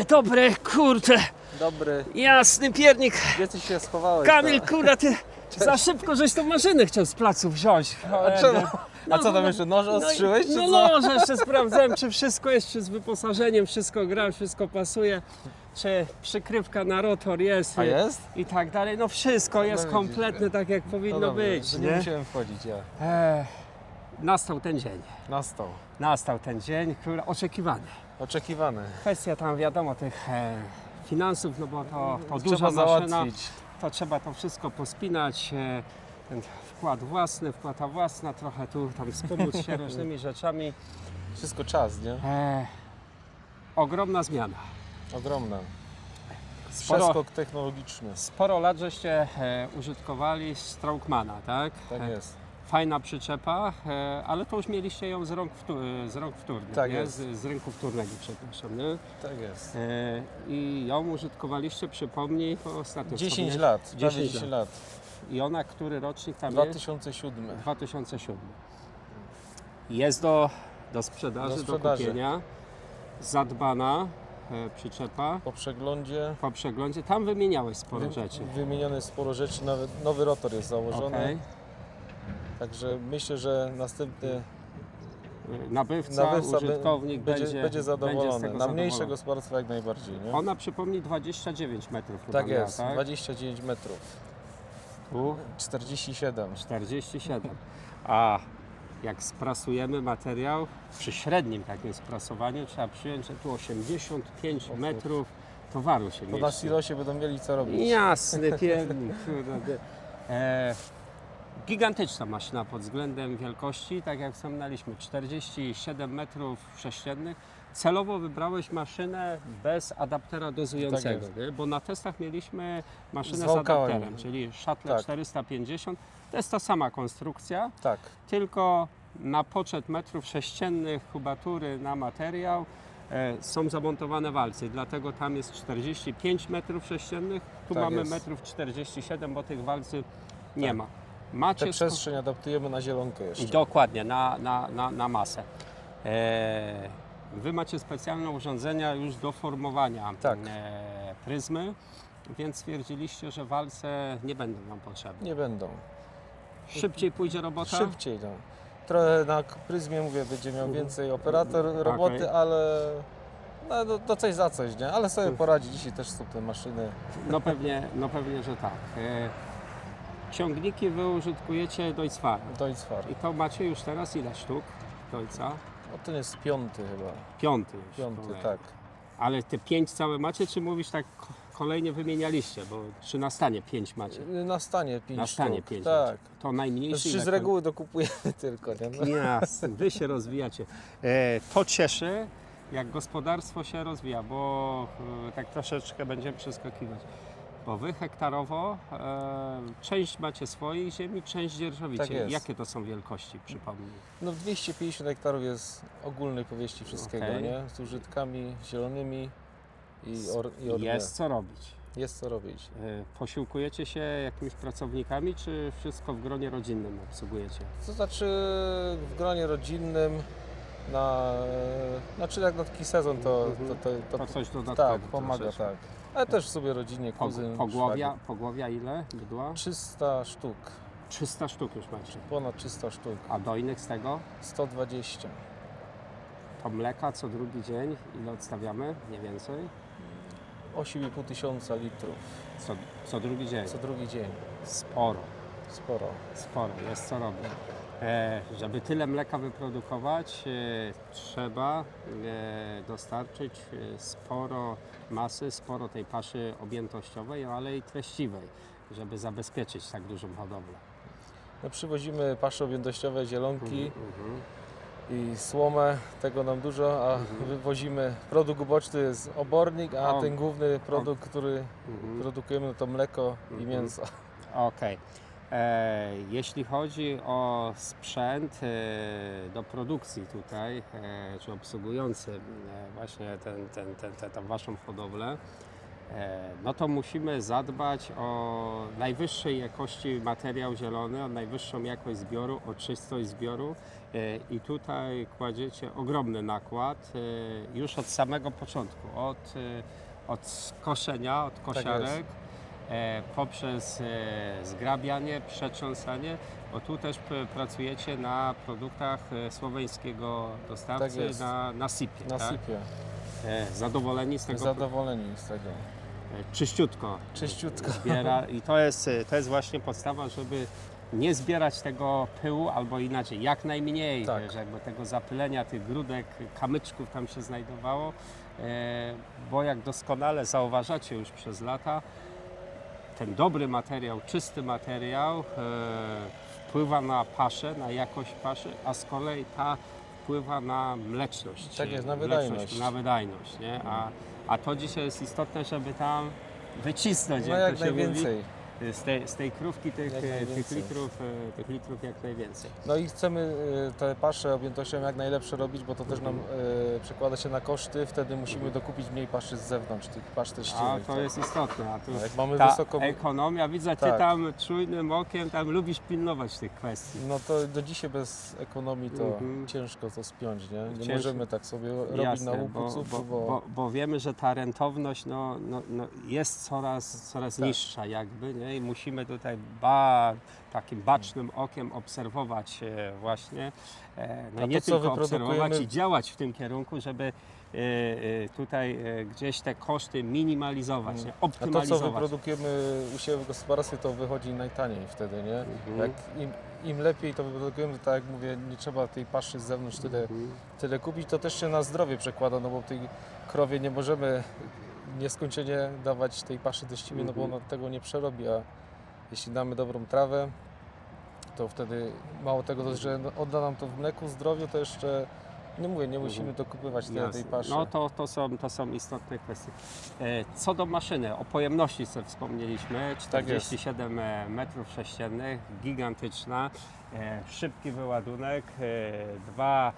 Dobre, kurczę. Dobry. Jasny piernik. Gdzie ty się schowałeś? Kamil, kurwa, ty za szybko żeś tą maszynę chciał z placu wziąć. A czemu? A co tam jeszcze, noże ostrzyłeś, czy co? No, że jeszcze sprawdzałem, czy wszystko jest, czy z wyposażeniem wszystko gra, wszystko pasuje, czy przykrywka na rotor jest. A jest? I tak dalej. No wszystko jest widzisz. kompletne tak, jak powinno dobra, być. to nie musiałem wchodzić, ja. Nastał ten dzień. Nastał. Nastał ten dzień, który oczekiwany. Oczekiwany. Kwestia tam, wiadomo, tych finansów, no bo to duża Trzeba maszyna, załatwić. to trzeba to wszystko pospinać, ten wkład własny, wpłata własna, trochę tu tam wspomóc się różnymi rzeczami. Wszystko czas, nie? Ogromna zmiana. Ogromna. Sporo, Przeskok technologiczny. sporo lat żeście użytkowali Strongmana, tak? Tak jest. Fajna przyczepa, ale to już mieliście ją z rąk wtórnych, Tak nie? jest. Z rynku wtórnego, przepraszam. Nie? Tak jest. I ją użytkowaliście, przypomnij, bo ostatnio 10 wspomniałeś. lat. 10 10, 10 lat. I ona, który rocznik tam 2007. jest? 2007. Jest do sprzedaży, Do do sprzedaży. kupienia. Zadbana przyczepa. Po Po przeglądzie przeglądzie. Tam wymieniałeś sporo rzeczy. wymienione sporo rzeczy, nawet nowy rotor jest założony. Okej. Także myślę, że następny Nabywca, użytkownik będzie zadowolony. z tego Na mniejsze zadowolony. gospodarstwa jak najbardziej, nie? Ona przypomni 29 metrów chyba Tak miała, jest, tak? 29 metrów. Tu 47. 47. A jak sprasujemy materiał, przy średnim takim sprasowaniu trzeba przyjąć, że tu 85 metrów towaru się To na mieści. silosie będą mieli co robić. Jasny piernik, kurde. Gigantyczna maszyna pod względem wielkości, tak jak wspomnieliśmy, 47 metrów sześciennych. Celowo wybrałeś maszynę bez adaptera dozującego, Tak nie? Bo na testach mieliśmy maszynę Z z wałkami. adapterem, czyli Shuttle Tak. 450. To jest ta sama konstrukcja, Tak, tylko na poczet metrów sześciennych kubatury na materiał są zamontowane walce, dlatego tam jest 45 metrów sześciennych, tu Tak mamy jest. metrów 47, bo tych walcy nie Tak. ma. tę Macie przestrzeń adaptujemy na zielonkę jeszcze. dokładnie, na masę. Wy macie specjalne urządzenia już do formowania Tak. pryzmy, więc stwierdziliście, że walce nie będą Wam potrzebne. Nie będą. Szybciej pójdzie robota? Szybciej. No. Trochę na pryzmie, mówię, będzie miał więcej operator roboty, Okej. ale no, to coś za coś, nie? Ale sobie poradzi. Dzisiaj też są te maszyny. No pewnie, że tak. Ciągniki Wy użytkujecie Deutz-Fahrer. Deutz-Fahr. I to macie już teraz ile sztuk Deutza? O, ten jest 5 chyba. 5 już. 5, kolejny. tak. Ale te 5 całe macie, czy mówisz tak kolejnie wymienialiście? Bo czy na stanie 5 macie? Na stanie 5 Na stanie sztuk. 5 Tak. macie. To najmniejszy. Znaczy, ile z reguły dokupujemy tylko, nie? No. Jasne, Wy się rozwijacie. To cieszy, jak gospodarstwo się rozwija, bo tak troszeczkę będziemy przeskakiwać. Bo Wy hektarowo część macie swojej ziemi, część dzierżawicie. Tak jest. Jakie to są wielkości, przypomnij? No 250 hektarów jest ogólnej powierzchni wszystkiego, Okej. nie? Z użytkami zielonymi i orne. Jest co robić. Jest co robić. Posiłkujecie się jakimiś pracownikami, czy wszystko w gronie rodzinnym obsługujecie? To znaczy w gronie rodzinnym, znaczy jak na taki sezon To coś dodatkowo tak, pomaga, troszeczkę. tak. Ale też sobie rodzinie, kuzyn, Pogłowia ile bydła? 300 sztuk, 300 sztuk już macie. ponad 300 sztuk, A dojnych z tego? 120. To mleka co drugi dzień, ile odstawiamy? Mniej więcej? 8,5 tysiąca litrów Co drugi dzień. co drugi dzień. Sporo, Sporo. jest co robić. Żeby tyle mleka wyprodukować, trzeba dostarczyć sporo masy, sporo tej paszy objętościowej, ale i treściwej, żeby zabezpieczyć tak dużą hodowlę. No, przywozimy pasze objętościowe, zielonki i słomę, tego nam dużo, a wywozimy produkt uboczny jest obornik, a ten główny produkt, który produkujemy, no to mleko i mięso. Okej. Jeśli chodzi o sprzęt do produkcji tutaj, czy obsługujący właśnie tę Waszą hodowlę, no to musimy zadbać o najwyższej jakości materiał zielony, o najwyższą jakość zbioru, o czystość zbioru i tutaj kładziecie ogromny nakład już od samego początku, od koszenia, od kosiarek, poprzez zgrabianie, przetrząsanie, bo tu też pracujecie na produktach słoweńskiego dostawcy, Tak na SIP-ie. Na tak? sypie. Zadowoleni z tego? Zadowoleni z tego. Czyściutko Czyściutko. zbiera i to jest właśnie podstawa, żeby nie zbierać tego pyłu, albo inaczej, jak najmniej, Tak. że jakby tego zapylenia, tych grudek, kamyczków tam się znajdowało, bo jak doskonale zauważacie już przez lata, ten dobry materiał, czysty materiał wpływa na paszę, na jakość paszy, a z kolei ta wpływa na mleczność. Tak jest, na mleczność, wydajność. na wydajność, nie? A to dzisiaj jest istotne, żeby tam wycisnąć, No jak jak to się najwięcej. mówi, z tej krówki tych najwięcej. litrów jak najwięcej. No i chcemy te pasze objętością jak najlepsze robić, bo to też nam przekłada się na koszty, wtedy musimy dokupić mniej paszy z zewnątrz, tych pasz A teściowych. to jest istotne. A tu No, jak mamy ta wysoką... ekonomia, widzę, ty Tak. tam czujnym okiem tam lubisz pilnować tych kwestii. No to do dzisiaj bez ekonomii to Mhm. ciężko to spiąć, nie? Nie Ciężko. możemy tak sobie robić Jasne, na łupu cupru, bo wiemy, że ta rentowność jest coraz Tak. niższa jakby, nie? I musimy tutaj takim bacznym okiem obserwować właśnie, no A i nie to, co tylko obserwować wyprodukujemy- i działać w tym kierunku, żeby tutaj gdzieś te koszty minimalizować, nie? A to, co optymalizować. wyprodukujemy u siebie w gospodarstwie, to wychodzi najtaniej wtedy, nie? Mhm. Jak im lepiej to wyprodukujemy, to tak jak mówię, nie trzeba tej paszy z zewnątrz tyle kupić. To też się na zdrowie przekłada, no bo tej krowie nie możemy nieskończenie dawać tej paszy teściwej, no bo ona tego nie przerobi, a jeśli damy dobrą trawę, to wtedy mało tego, że odda nam to w mleku, zdrowiu, to jeszcze, nie mówię, nie musimy dokupywać tyle tej Jasne. paszy. No to są istotne kwestie. Co do maszyny, o pojemności sobie wspomnieliśmy, 47 metrów sześciennych, gigantyczna, szybki wyładunek, dwa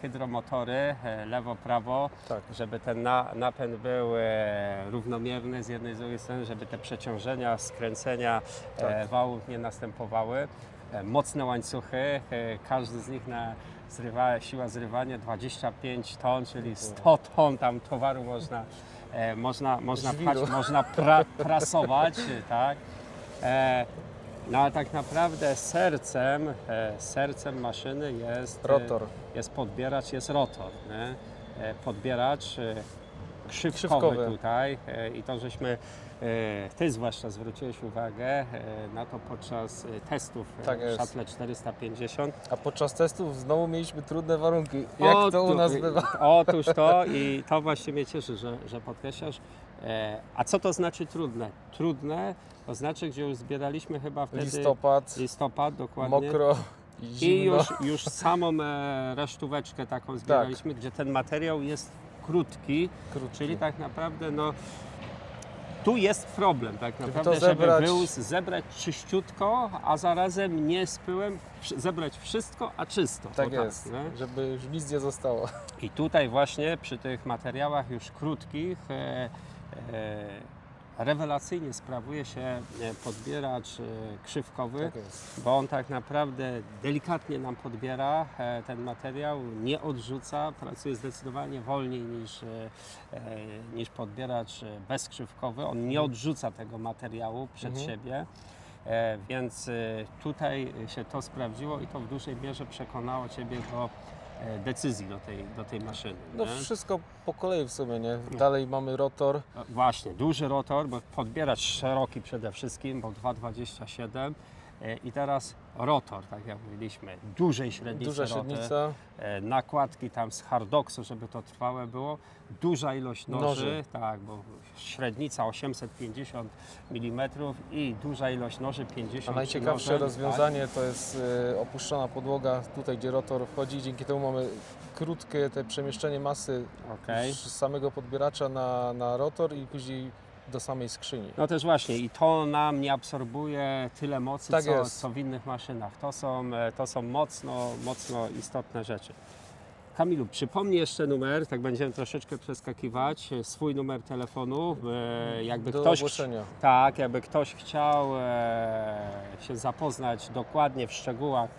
hydromotory, lewo-prawo, Tak. żeby ten napęd był równomierny z jednej i z drugiej strony, żeby te przeciążenia, skręcenia Tak. wałów nie następowały. Mocne łańcuchy, każdy z nich siła zrywania 25 ton, czyli 100 ton tam towaru Żwiru. można prasować, tak. No ale tak naprawdę sercem maszyny jest Rotor. jest podbieracz, jest rotor. Nie? Podbieracz krzywkowy Krzywkowy. tutaj i to żeśmy ty zwłaszcza zwróciłeś uwagę na to podczas testów Tak jest. Shuttle 450. A podczas testów znowu mieliśmy trudne warunki. Jak to u nas bywa? Otóż to i to właśnie mnie cieszy, że podkreślasz. A co to znaczy trudne? Trudne to znaczy, gdzie już zbieraliśmy chyba wtedy Listopad, dokładnie. mokro i I zimno. już samą resztóweczkę taką zbieraliśmy, gdzie ten materiał jest krótki, czyli tak naprawdę tu jest problem tak naprawdę, to zebrać- żeby zebrać czyściutko, a zarazem nie z pyłem, zebrać wszystko, a czysto. Tak O jest, nie? żeby już nic nie zostało. I tutaj właśnie przy tych materiałach już krótkich rewelacyjnie sprawuje się podbieracz krzywkowy, Tak jest. bo on tak naprawdę delikatnie nam podbiera ten materiał, nie odrzuca, pracuje zdecydowanie wolniej niż podbieracz bezkrzywkowy. On nie odrzuca tego materiału przed siebie, więc tutaj się to sprawdziło i to w dużej mierze przekonało Ciebie do decyzji do tej maszyny. No nie? wszystko po kolei w sumie, nie? Dalej mamy rotor. Właśnie, duży rotor, bo podbieracz szeroki przede wszystkim, bo 2,27 i teraz rotor, tak jak mówiliśmy, dużej średnicy Duża rotor, średnica. nakładki tam z hardoksu, żeby to trwałe było, duża ilość noży, tak, bo średnica 850 mm i duża ilość noży 50 A najciekawsze noży, rozwiązanie to jest opuszczona podłoga, tutaj gdzie rotor wchodzi. Dzięki temu mamy krótkie te przemieszczenie masy Okej. z samego podbieracza na rotor i później do samej skrzyni. No też właśnie i to nam nie absorbuje tyle mocy, Tak co, jest. co w innych maszynach. To są mocno istotne rzeczy. Kamilu, przypomnij jeszcze numer, tak będziemy troszeczkę przeskakiwać, swój numer telefonu, jakby Do ktoś... ogłoszenia. Tak, jakby ktoś chciał się zapoznać dokładnie w szczegółach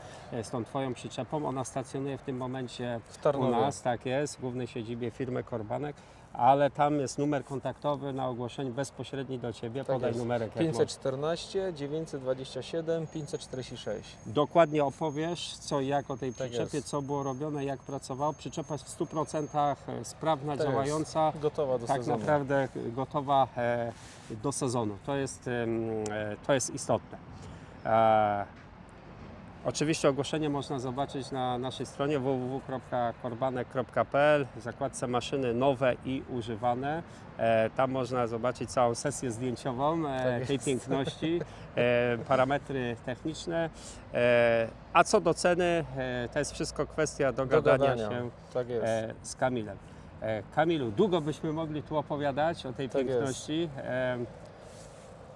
z tą Twoją przyczepą, ona stacjonuje w tym momencie W u Tarnowie. nas, tak jest, w głównej siedzibie firmy Korbanek, ale tam jest numer kontaktowy na ogłoszenie bezpośredni do Ciebie, Tak podaj jest. numerek. jak możesz. 514 927 546. Dokładnie opowiesz co i jak o tej Tak przyczepie, jest. co było robione, jak pracowało. Przyczepa jest w 100% sprawna, Tak jest. działająca. Gotowa do Tak sezonu. naprawdę gotowa do sezonu. To jest istotne. Oczywiście ogłoszenie można zobaczyć na naszej stronie www.korbanek.pl w zakładce maszyny nowe i używane. Tam można zobaczyć całą sesję zdjęciową Tak tej jest. piękności, parametry techniczne. A co do ceny, to jest wszystko kwestia dogadania się Tak jest. z Kamilem. Kamilu, długo byśmy mogli tu opowiadać o tej Tak piękności.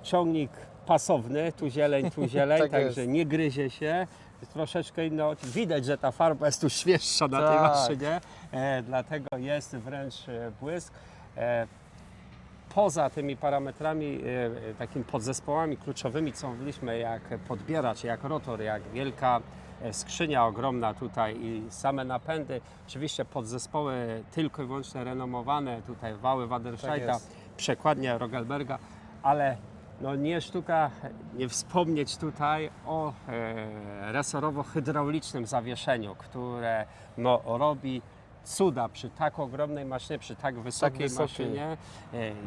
Ciągnik pasowny, tu zieleń, Tak także jest. nie gryzie się. Troszeczkę inne oczy. Widać, że ta farba jest tu świeższa na tej Tak. maszynie, dlatego jest wręcz błysk. Poza tymi parametrami, takimi podzespołami kluczowymi, co mówiliśmy, jak podbieracz, jak rotor, jak wielka skrzynia ogromna tutaj i same napędy, oczywiście podzespoły tylko i wyłącznie renomowane, tutaj wały Waderscheida, jest. przekładnia Rogelberga, ale no nie sztuka nie wspomnieć tutaj o resorowo-hydraulicznym zawieszeniu, które no, robi cuda przy tak ogromnej maszynie, przy tak wysokiej maszynie,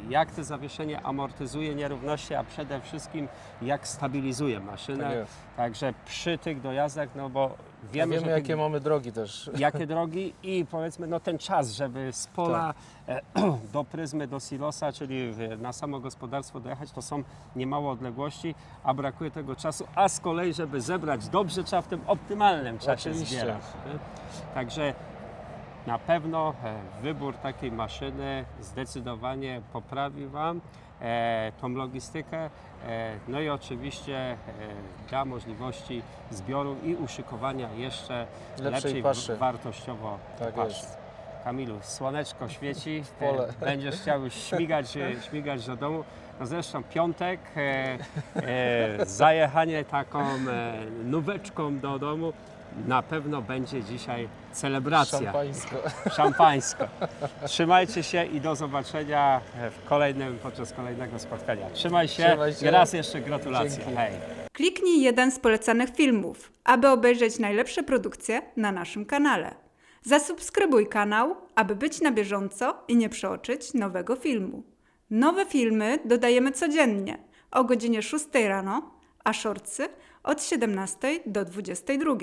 jak to zawieszenie amortyzuje nierówności, a przede wszystkim jak stabilizuje maszynę. Tak jest. Także przy tych dojazdach, no bo wiemy, Wiemy że jakie mamy drogi też. jakie drogi i powiedzmy no ten czas, żeby z pola Tak. do Pryzmy, do silosa, czyli na samo gospodarstwo dojechać, to są niemałe odległości, a brakuje tego czasu, a z kolei, żeby zebrać dobrze, trzeba w tym optymalnym czasie Oczywiście. zbierać. Nie? Także na pewno wybór takiej maszyny zdecydowanie poprawi Wam tą logistykę, no i oczywiście da możliwości zbioru i uszykowania jeszcze lepszej paszy. wartościowo Tak paszy. jest. Kamilu, słoneczko świeci, pole. będziesz chciał już śmigać do domu. No zresztą piątek, zajechanie taką nóweczką do domu, na pewno będzie dzisiaj celebracja. Szampańsko. Szampańsko. Trzymajcie się i do zobaczenia podczas kolejnego spotkania. Trzymaj się. Trzymaj się. Raz jeszcze gratulacje. Dzięki. Hej. Kliknij jeden z polecanych filmów, aby obejrzeć najlepsze produkcje na naszym kanale. Zasubskrybuj kanał, aby być na bieżąco i nie przeoczyć nowego filmu. Nowe filmy dodajemy codziennie o godzinie 6 rano, a shortsy od 17 do 22.